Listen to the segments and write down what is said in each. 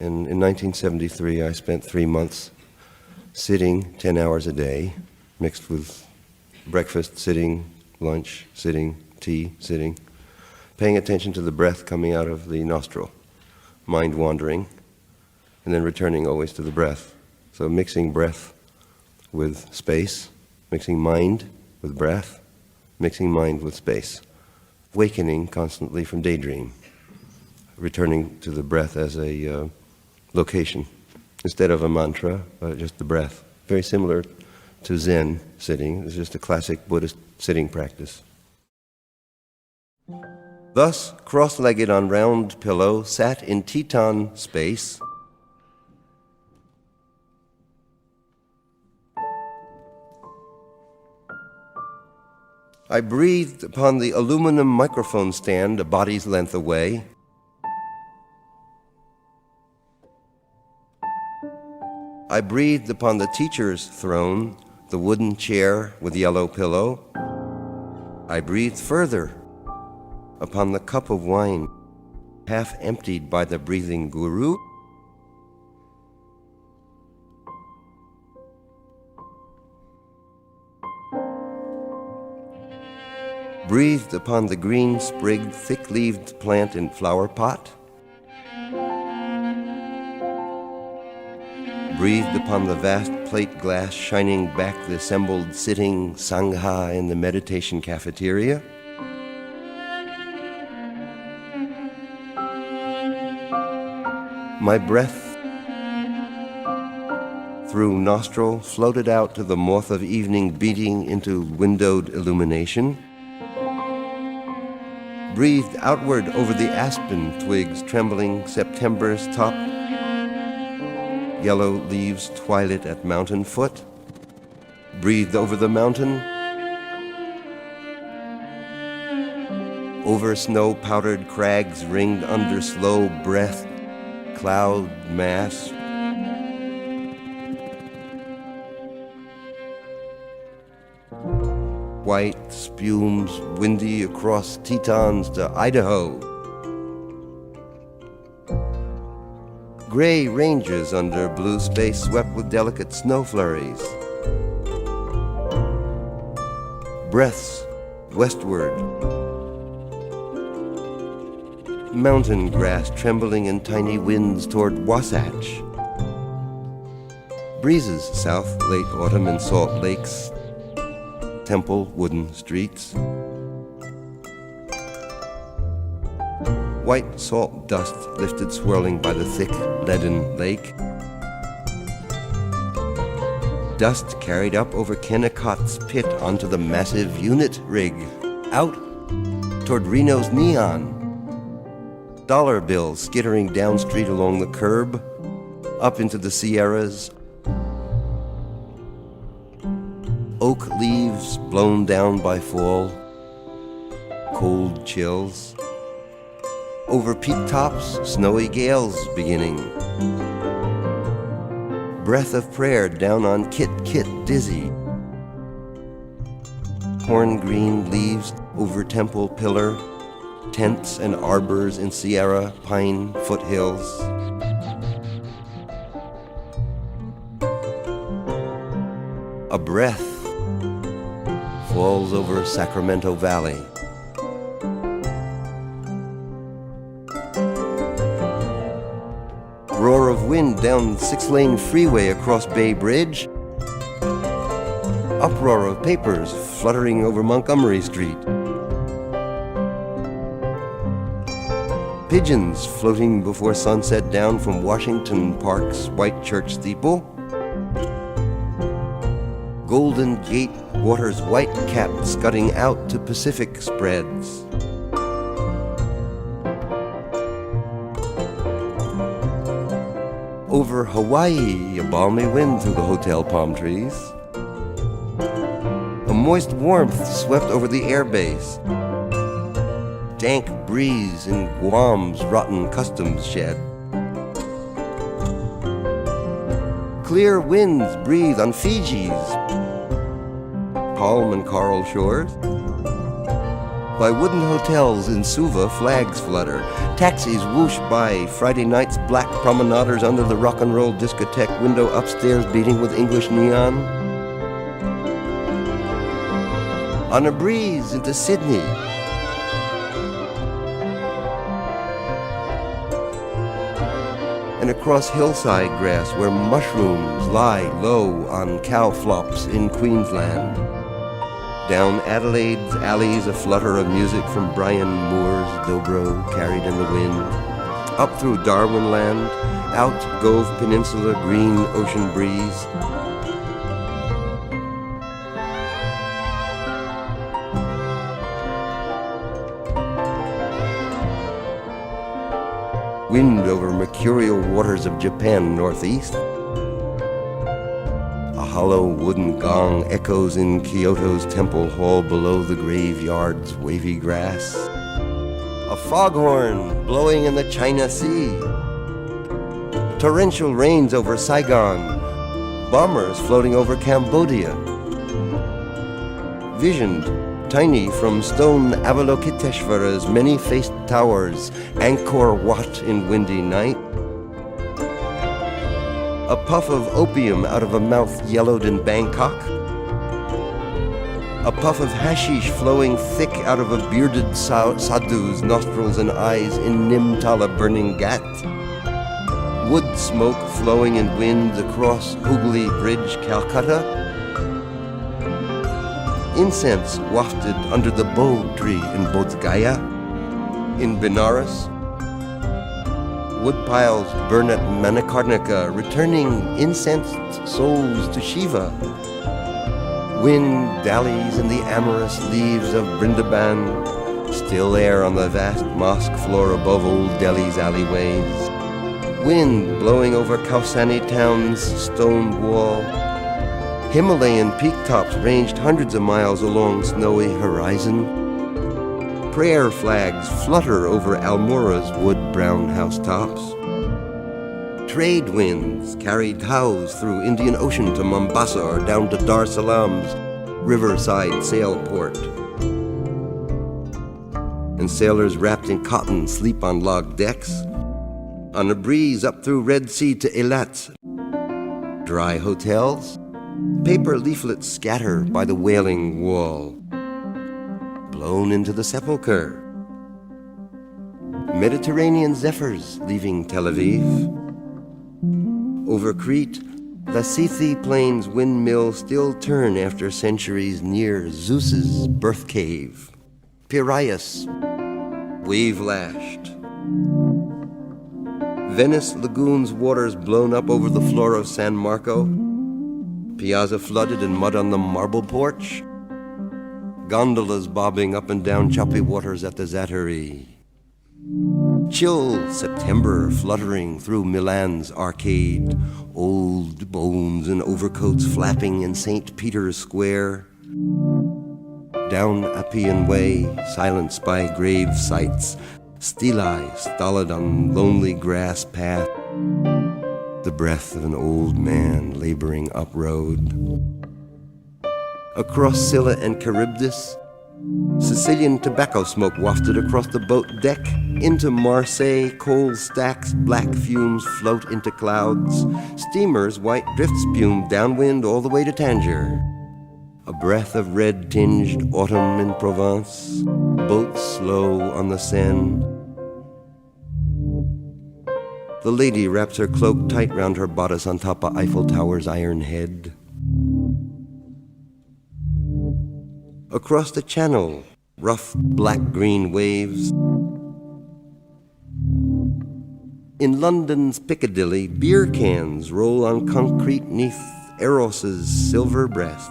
In 1973, I spent 3 months sitting 10 hours a day, mixed with breakfast, sitting, lunch, sitting, tea, sitting, paying attention to the breath coming out of the nostril, mind wandering, and then returning always to the breath. So mixing breath with space, mixing mind with breath, mixing mind with space, wakening constantly from daydream, returning to the breath as a location instead of a mantra, just the breath. Very similar to Zen sitting. It's just a classic Buddhist sitting practice. Thus, cross-legged on round pillow, sat in Teton space, I breathed upon the aluminum microphone stand a body's length away. I breathed upon the teacher's throne, the wooden chair with yellow pillow. I breathed further upon the cup of wine, half emptied by the breathing guru. Breathed upon the green-sprigged, thick-leaved plant in flower pot. Breathed upon the vast plate glass shining back the assembled sitting sangha in the meditation cafeteria. My breath through nostril floated out to the moth of evening beating into windowed illumination. Breathed outward over the aspen twigs trembling September's top, yellow leaves twilit at mountain foot. Breathed over the mountain, over snow-powdered crags ringed under slow breath, cloud mass. White spumes windy across Tetons to Idaho. Gray ranges under blue space swept with delicate snow flurries. Breaths westward. Mountain grass trembling in tiny winds toward Wasatch. Breezes south late autumn in Salt Lakes. Temple wooden streets. White salt dust lifted swirling by the thick leaden lake. Dust carried up over Kennecott's pit onto the massive unit rig, out toward Reno's neon. Dollar bills skittering down street along the curb, up into the Sierras. Oak leaves blown down by fall, cold chills. Over peak tops, snowy gales beginning. Breath of prayer down on Kit Dizzy. Horn green leaves over Temple Pillar, tents and arbors in Sierra Pine foothills. A breath falls over Sacramento Valley. Roar of wind down 6-lane freeway across Bay Bridge. Uproar of papers fluttering over Montgomery Street. Pigeons floating before sunset down from Washington Park's white church steeple. Golden Gate Water's white cap scudding out to Pacific spreads. Over Hawaii, a balmy wind through the hotel palm trees. A moist warmth swept over the airbase. Dank breeze in Guam's rotten customs shed. Clear winds breathe on Fiji's palm and coral shores. By wooden hotels in Suva, flags flutter. Taxis whoosh by. Friday nights, black promenaders under the rock and roll discotheque window upstairs beating with English neon. On a breeze into Sydney. And across hillside grass where mushrooms lie low on cow flops in Queensland. Down Adelaide's alleys, a flutter of music from Brian Moore's dobro carried in the wind. Up through Darwin Land, out Gove Peninsula, green ocean breeze. Wind over mercurial waters of Japan northeast. A hollow wooden gong echoes in Kyoto's temple hall below the graveyard's wavy grass. A foghorn blowing in the China Sea. Torrential rains over Saigon. Bombers floating over Cambodia. Visioned, tiny from stone Avalokiteshvara's many-faced towers, Angkor Wat in windy night. A puff of opium out of a mouth yellowed in Bangkok. A puff of hashish flowing thick out of a bearded sadhu's nostrils and eyes in Nimtala burning Ghat. Wood smoke flowing in wind across Hooghly Bridge, Calcutta. Incense wafted under the Bodh tree in Bodh Gaya. In Benares, woodpiles burn at Manikarnika, returning incensed souls to Shiva. Wind dallies in the amorous leaves of Vrindaban, still air on the vast mosque floor above old Delhi's alleyways. Wind blowing over Kausani town's stone wall. Himalayan peak tops ranged hundreds of miles along snowy horizon. Prayer flags flutter over Almora's wood-brown housetops. Trade winds carried cows through Indian Ocean to Mombasa or down to Dar es Salaam's riverside sail port. And sailors wrapped in cotton sleep on log decks. On a breeze up through Red Sea to Eilat. Dry hotels. Paper leaflets scatter by the Wailing Wall. Blown into the sepulchre. Mediterranean zephyrs leaving Tel Aviv. Over Crete, the Sithi Plains windmill still turn after centuries near Zeus's birth cave. Piraeus, wave-lashed. Venice Lagoon's waters blown up over the floor of San Marco. Piazza flooded and mud on the marble porch. Gondolas bobbing up and down choppy waters at the Zatari. Chill September fluttering through Milan's arcade. Old bones and overcoats flapping in St. Peter's Square. Down Appian Way, silenced by grave sites. Stelae stolid on lonely grass path. The breath of an old man laboring up road. Across Scylla and Charybdis, Sicilian tobacco smoke wafted across the boat deck. Into Marseille, coal stacks, black fumes float into clouds. Steamers, white drift spume downwind all the way to Tangier. A breath of red-tinged autumn in Provence. Boats slow on the Seine. The lady wraps her cloak tight round her bodice on top of Eiffel Tower's iron head. Across the channel, rough black-green waves. In London's Piccadilly, beer cans roll on concrete neath Eros's silver breast.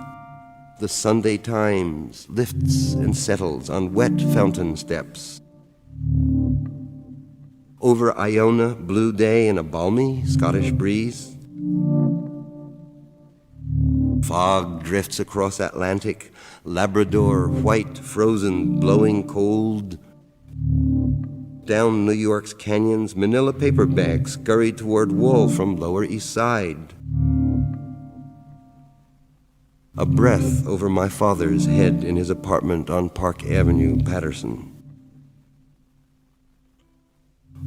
The Sunday Times lifts and settles on wet fountain steps. Over Iona, blue day and a balmy Scottish breeze. Fog drifts across Atlantic, Labrador, white, frozen, blowing cold. Down New York's canyons, Manila paper bags scurry toward Wall from Lower East Side. A breath over my father's head in his apartment on Park Avenue, Patterson.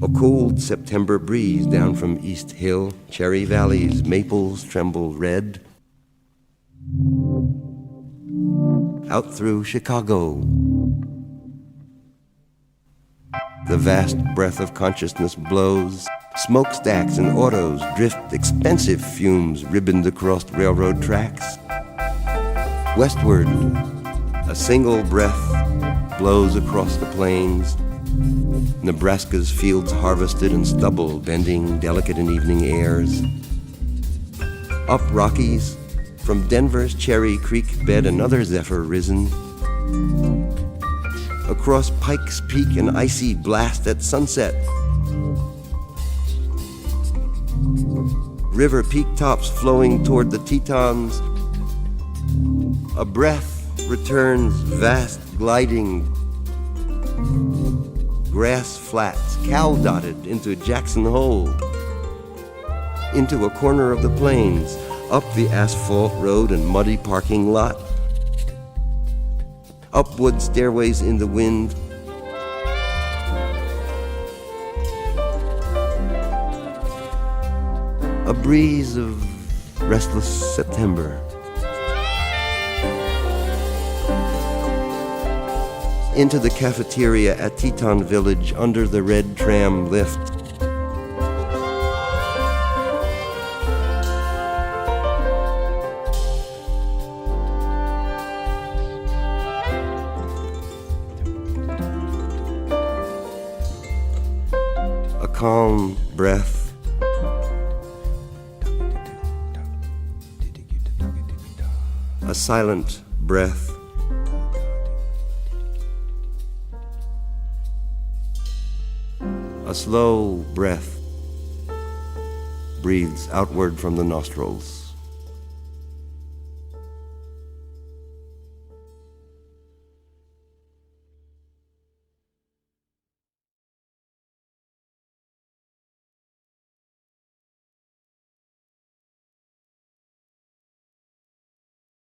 A cold September breeze down from East Hill, Cherry Valley's maples tremble red. Out through Chicago. The vast breath of consciousness blows. Smokestacks and autos drift expensive fumes ribboned across railroad tracks. Westward, a single breath blows across the plains. Nebraska's fields harvested and stubble bending delicate in evening airs. Up Rockies, from Denver's Cherry Creek bed another zephyr risen. Across Pikes Peak an icy blast at sunset. River peak tops flowing toward the Tetons. A breath returns vast gliding. Grass flats, cow-dotted into Jackson Hole. Into a corner of the plains, up the asphalt road and muddy parking lot. Upwood stairways in the wind. A breeze of restless September. Into the cafeteria at Teton Village under the red tram lift. A calm breath. A silent breath. A slow breath breathes outward from the nostrils.